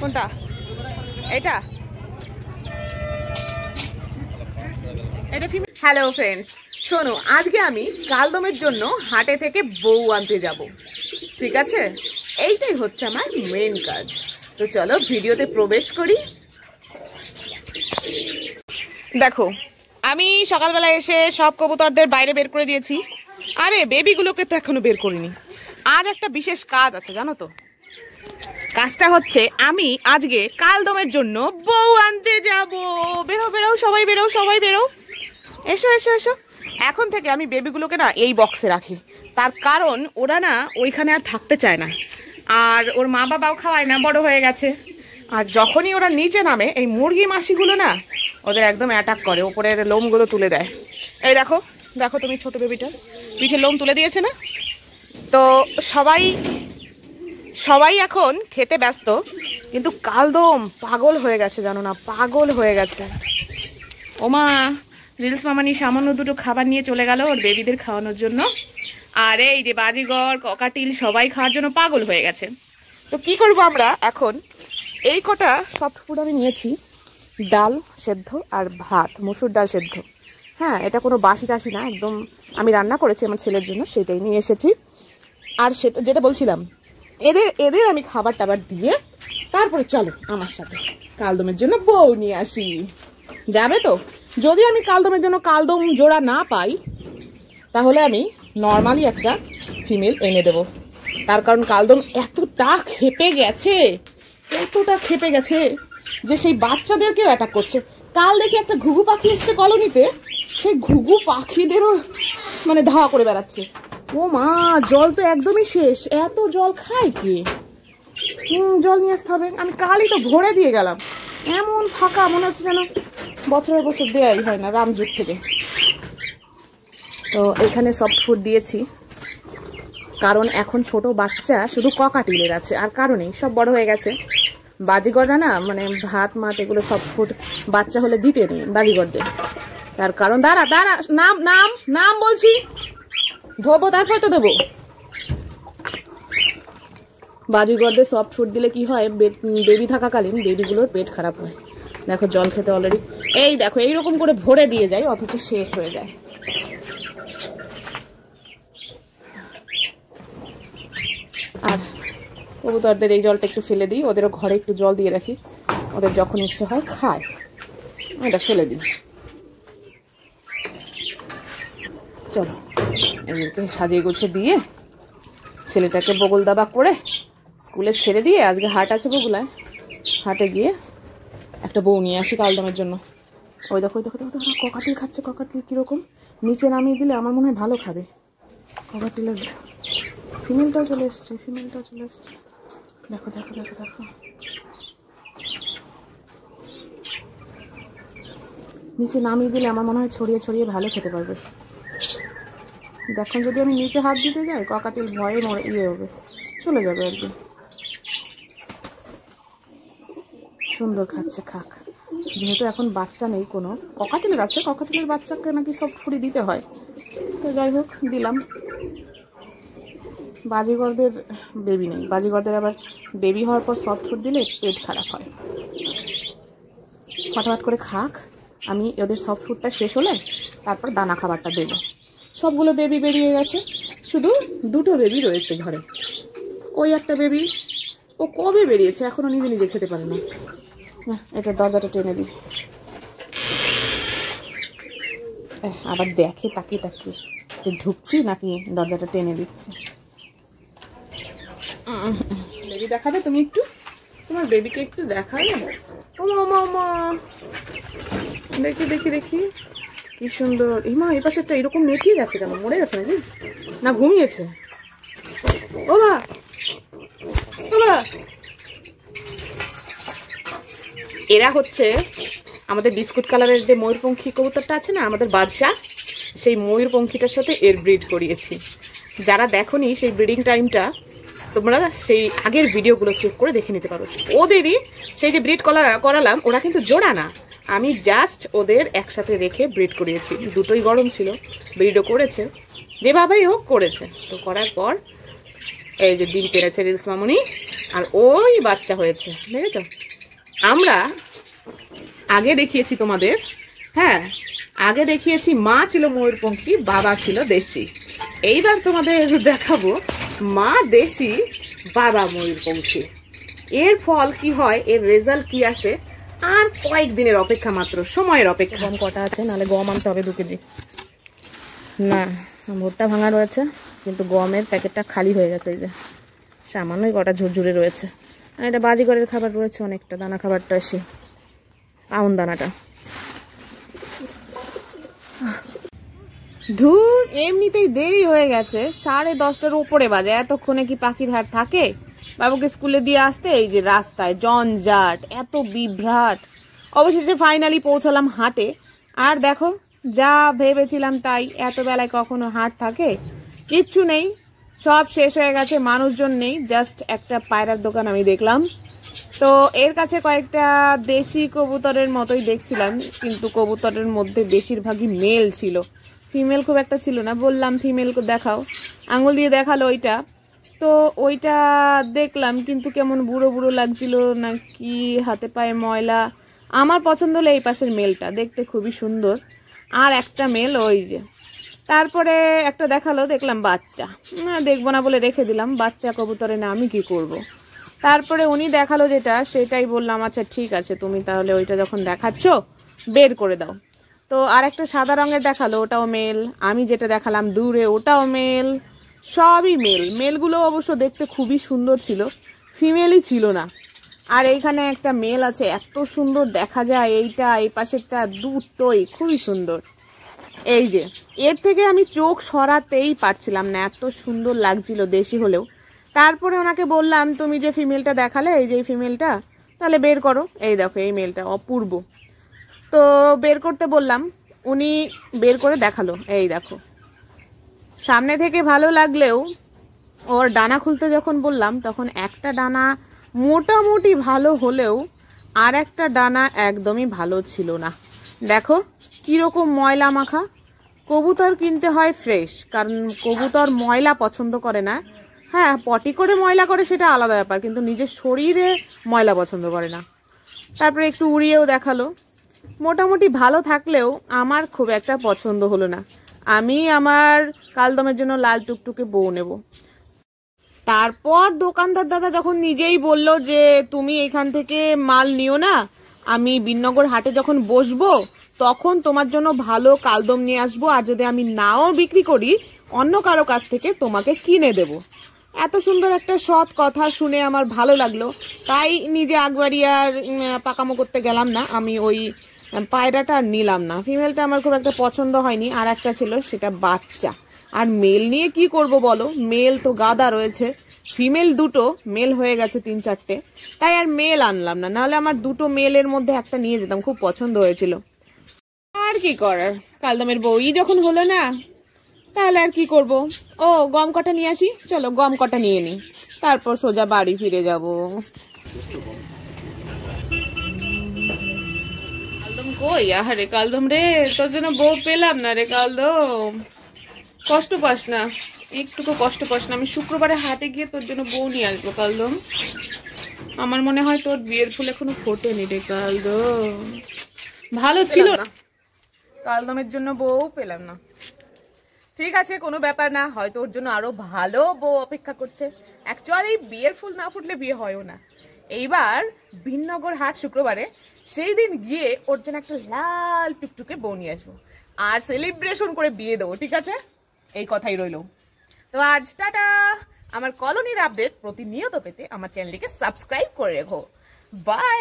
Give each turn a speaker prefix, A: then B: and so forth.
A: কোনটা? এটা hello friends, শোনো, আজকে আমি কালদমের জন্য হাটে থেকে বউ আনতে যাব। ঠিক আছে, এইটাই হচ্ছে আমার মেন কাজ। তো চলো ভিডিওতে প্রবেশ করি। দেখো, আমি সকালবেলা এসে সব কবুতরদের বাইরে বের করে দিয়েছি। আরে বেবিগুলোকে তো এখনো বের করিনি। আর একটা বিশেষ কাজ আছে, জানো তো? কাজটা হচ্ছে আমি আজকে কালদমের জন্য বউ আনতে যাব। বেরো বেরো সবাই, বেরো সবাই, বেরো, এসো এসো এসো। এখন থেকে আমি বেবিগুলোকে না এই বক্সে রাখি, তার কারণ ওরা না ওইখানে আর থাকতে চায় না, আর ওর মা বাবাও খাওয়ায় না, বড় হয়ে গেছে। আর যখনই ওরা নিচে নামে এই মুরগি মাসিগুলো না ওদের একদম অ্যাটাক করে, ওপরের লোমগুলো তুলে দেয়। এই দেখো দেখো, তুমি ছোট বেবিটার পিঠে লোম তুলে দিয়েছে না? তো সবাই সবাই এখন খেতে ব্যস্ত, কিন্তু কালদম পাগল হয়ে গেছে, জানো না, পাগল হয়ে গেছে। ওমা, রিলস মামানি সামান্য দুটো খাবার নিয়ে চলে গেল ওর বেবিদের খাওয়ানোর জন্য। আর এই যে বাজিগর ককাটিল সবাই খাওয়ার জন্য পাগল হয়ে গেছে। তো কি করব আমরা এখন? এই কটা সফট ফুড আমি নিয়েছি, ডাল সেদ্ধ আর ভাত, মসুর ডাল সেদ্ধ। হ্যাঁ, এটা কোনো বাসি টাসি না, একদম আমি রান্না করেছি আমার ছেলের জন্য, সেটাই নিয়ে এসেছি। আর সেটা যেটা বলছিলাম, এদের আমি খাবার টাবার দিয়ে তারপরে চলো আমার সাথে কালদমের জন্য বউ নিয়ে আসি। যাবে তো? যদি আমি কালদমের জন্য কালদম জোড়া না পাই, তাহলে আমি নর্মালি একটা ফিমেল এনে দেব। তার কারণ কালদম এতটা খেপে গেছে, এতটা খেপে গেছে যে সেই বাচ্চাদেরকেও অ্যাটাক করছে। কাল দেখি একটা ঘুঘু পাখি এসছে কলোনিতে, সেই ঘুঘু পাখিদেরও মানে ধাওয়া করে বেড়াচ্ছে। ও মা, জল তো একদমই শেষ, এত জল খায় কে? জল নিয়ে আসতে হবে। আমি কালই তো ভরে দিয়ে গেলাম, এমন ফাঁকা মনে হচ্ছে যেন বছরের বছর দেয়াই হয় না, রামযুগ থেকে। তো এখানে সফট ফুড দিয়েছি, কারণ এখন ছোট বাচ্চা শুধু ককাটিলের আছে, আর কারণেই সব বড় হয়ে গেছে। বাজিগররা না মানে ভাত মাত এগুলো সফট ফুড বাচ্চা হলে দিতে নেই বাজিগরদের। তার কারণ দাঁড়া দাঁড়া, নাম নাম নাম বলছি, ধোবো তারপর তো দেবো। বাজিগরদের সফট ফুড দিলে কি হয়, বেবি থাকাকালীন বেবিগুলোর পেট খারাপ হয়। দেখো জল খেতে অলরেডি, এই দেখো এইরকম করে ভরে দিয়ে যায়, অথচ শেষ হয়ে যায়। আর কবুতরদের এই জলটা একটু ফেলে দিই, ওদেরও ঘরে একটু জল দিয়ে রাখি, ওদের যখন ইচ্ছে হয় খায়, এটা ফেলে দিই। চলো এদেরকে সাজিয়ে গুছিয়ে দিয়ে ছেলেটাকে বগল দাবা করে স্কুলে ছেড়ে দিয়ে, আজকে হাট আছে বগুলায়, হাটে গিয়ে একটা বউ নিয়ে আসি কালদমের জন্য। ওই দেখো দেখো দেখো দেখো, ককাটিল খাচ্ছে। ককাটিল কীরকম নিচে নামিয়ে দিলে আমার মনে হয় ভালো খাবে। ককাটিলের ফিমেলটাও চলে এসছে, ফিমেলটাও চলে এসছে। দেখো দেখো দেখো দেখো, নিচে নামিয়ে দিলে আমার মনে হয় ছড়িয়ে ছড়িয়ে ভালো খেতে পারবে। দেখো যদি আমি নিচে হাত দিতে যাই, ককাটিল ভয়ে হবে, চলে যাবে আর কি। সুন্দর খাচ্ছে, খাক। যেহেতু এখন বাচ্চা নেই কোনো, ককাটিলের আছে, ককাটিলের বাচ্চাকে নাকি সফট ফুডই দিতে হয়, তো যাই হোক দিলাম। বাজিগরদের বেবি নেই, বাজিগরদের আবার বেবি হওয়ার পর সফট ফুড দিলে পেট খারাপ হয়। ফটাফট করে খাক, আমি ওদের সফট ফুডটা শেষ হলে তারপর দানা খাবারটা দেবো। সবগুলো বেবি বেরিয়ে গেছে, শুধু দুটো বেবি রয়েছে ঘরে। ওই একটা বেবি, ও কবে বেরিয়েছে, এখনও নিজে নিজে খেতে পারে না। এটা দরজাটা টেনে দিই, আবার দেখে তাকিয়ে তাকিয়ে যে ঢুকছি নাকি দরজাটা টেনে দিচ্ছি। বেবি দেখাবে তুমি একটু, তোমার বেবিকে একটু দেখাবে? ওমা, দেখি দেখি দেখি, কি সুন্দর। ইমা, এই পাশে একটা এরকম নেতিয়ে গেছে কেন? মরে গেছে নাকি, না ঘুমিয়েছে? ওবা ওবা, এরা হচ্ছে আমাদের বিস্কুট কালারের যে ময়ূরপঙ্খী কবুতরটা আছে না, আমাদের বাদশা, সেই ময়ূরপঙ্খীটার সাথে এর ব্রিড করিয়েছি। যারা দেখোনি সেই ব্রিডিং টাইমটা, তোমরা সেই আগের ভিডিওগুলো চেক করে দেখে নিতে পারো। ওদেরই সেই যে ব্রিড করালাম, ওরা কিন্তু জোড়া না, আমি জাস্ট ওদের একসাথে রেখে ব্রিড করিয়েছি। দুটোই গরম ছিল, ব্রিডও করেছে, যেভাবেই হোক করেছে। তো করার পর এই যে ডিম পেড়েছে রিলস মামুনি, আর ওই বাচ্চা হয়েছে, দেখেছো? আমরা আগে দেখিয়েছি তোমাদের, হ্যাঁ আগে দেখিয়েছি মা ছিল ময়ূরপঙ্খী, বাবা ছিল দেশি। এইবার তোমাদের দেখাবো মা দেশি, বাবা ময়ূরপঙ্খী। এর ফল কি হয়, এর রেজাল্ট কি আসে, আর কয়েকদিনের অপেক্ষা মাত্র, সময়ের অপেক্ষা। গম কটা আছে, নাহলে গম আনতে হবে 2 কেজি। না, ভুট্টা ভাঙা রয়েছে, কিন্তু গমের প্যাকেটটা খালি হয়ে গেছে। এই যে সামান্যই কটা ঝুরঝুরে রয়েছে। আর এটা বাজিগরের খাবার রয়েছে অনেকটা, দানা খাবারটা এসে পাউন দানাটা। ধুর, এমনিতেই দেরি হয়ে গেছে, 10:30টার উপরে বাজে। এতক্ষণে কি পাখির হাট থাকে? বাবুকে স্কুলে দিয়ে আসতে এই যে রাস্তায় জঞ্জাট, এত বিভ্রাট। অবশেষে ফাইনালি পৌঁছালাম হাটে। আর দেখো, যা ভেবেছিলাম তাই, এত বেলায় কখনো হাট থাকে? কিচ্ছু নেই, সব শেষ হয়ে গেছে, মানুষজন নেই। জাস্ট একটা পায়রার দোকান আমি দেখলাম। তো এর কাছে কয়েকটা দেশি কবুতরের মতোই দেখছিলাম, কিন্তু কবুতরের মধ্যে বেশিরভাগই মেল ছিল, ফিমেল খুব একটা ছিল না। বললাম ফিমেল দেখাও, আঙুল দিয়ে দেখালো ওইটা। তো ওইটা দেখলাম, কিন্তু কেমন বুড়ো বুড়ো লাগছিল, নাকি হাতে পায়ে ময়লা। আমার পছন্দ হলো এই পাশের মেলটা, দেখতে খুবই সুন্দর। আর একটা মেল ওই যে। তারপরে একটা দেখালো, দেখলাম বাচ্চা, দেখবো না বলে রেখে দিলাম। বাচ্চা কবুতরে না, আমি কি করব। তারপরে উনি দেখালো যেটা, সেটাই বললাম আচ্ছা ঠিক আছে, তুমি তাহলে ওইটা যখন দেখাচ্ছ বের করে দাও। তো আর একটা সাদা রঙের দেখালো, ওটাও মেল। আমি যেটা দেখালাম দূরে, ওটাও মেল। সবই মেল। মেলগুলো অবশ্য দেখতে খুবই সুন্দর ছিল, ফিমেলই ছিল না। আর এইখানে একটা মেল আছে, এত সুন্দর দেখা যায়। এইটা এই পাশেরটা দুটোই খুবই সুন্দর। এই যে এর থেকে আমি চোখ সরাতেই পারছিলাম না, এত সুন্দর লাগছিল দেশি হলেও। তারপরে ওনাকে বললাম, তুমি যে ফিমেলটা দেখালে, এই যে ফিমেলটা, তাহলে বের করো। এই দেখো এই মেলটা অপূর্ব। তো বের করতে বললাম, উনি বের করে দেখালো। এই দেখো, সামনে থেকে ভালো লাগলেও ওর ডানা খুলতে যখন বললাম, তখন একটা ডানা মোটামুটি ভালো হলেও আর একটা ডানা একদমই ভালো ছিল না। দেখো কিরকম ময়লা মাখা। কবুতর কিনতে হয় ফ্রেশ, কারণ কবুতর ময়লা পছন্দ করে না। হ্যাঁ, পটি করে ময়লা করে সেটা আলাদা ব্যাপার, কিন্তু নিজের শরীরে ময়লা পছন্দ করে না। তারপরে একটু উড়িয়েও দেখালো। মোটামুটি ভালো থাকলেও আমার খুব একটা পছন্দ হলো না। আমি আমার কালদমের জন্য লাল টুকটুকে বউ নেব। তারপর দোকানদার দাদা যখন নিজেই বলল যে তুমি এখান থেকে মাল নিও না, আমি বিননগর হাটে যখন বসবো তখন তোমার জন্য ভালো কালদম নিয়ে আসবো, আর যদি আমি নাও বিক্রি করি অন্য কারো কাছ থেকে তোমাকে কিনে দেব। এত সুন্দর একটা সৎ কথা শুনে আমার ভালো লাগলো, তাই নিজে আগবাড়ি আর পাকামো করতে গেলাম না। আমি ওই পায়রাটা আর নিলাম না, ফিমেলটা আমার খুব একটা পছন্দ হয়নি। আর একটা ছিল, সেটা বাচ্চা। আর মেল নিয়ে কি করব বলো, মেল তো গাদা রয়েছে, ফিমেল দুটো, মেল হয়ে গেছে 3-4টে, তাই আর মেল আনলাম না। নাহলে আমার দুটো মেলের মধ্যে একটা নিয়ে যেতাম, খুব পছন্দ হয়েছিল। আর কি করার, কালদমের বউই যখন হলো না, তাহলে আর কি করব। ও গম কটা নিয়ে আসি, চলো গম কটা নিয়ে নি, তারপর সোজা বাড়ি ফিরে যাব। কালদম কই? আহারে কালদম রে, তোর জন্য বউ পেলাম না রে কালদম। কষ্ট পাস না, একটুকু কষ্ট পাস না। আমি শুক্রবারে হাটে গিয়ে তোর জন্য বউ নিয়ে আসবো কালদম। আমার মনে হয় তোর বিয়ের ফুল এখনো ফোটেনি রে কালদম। ভালো ছিল না, কালদমের জন্য বউ পেলাম না। ঠিক আছে, কোনো ব্যাপার না, হয়তো ওর জন্য আরো ভালো বউ অপেক্ষা করছে। অ্যাকচুয়ালি বিয়ের ফুল না ফুটলে বিয়ে হয়ও না। এইবার বিননগর হাট শুক্রবারে, সেই দিন গিয়ে ওর জন্য একটা লাল টুকটুকে বউ নিয়ে আসবো, আর সেলিব্রেশন করে বিয়ে দেবো, ঠিক আছে? এই কথাই রইলো। তো আজ টাটা। আমার কলোনির আপডেট প্রতিনিয়ত পেতে আমার চ্যানেলটিকে সাবস্ক্রাইব করে রেখো। বাই।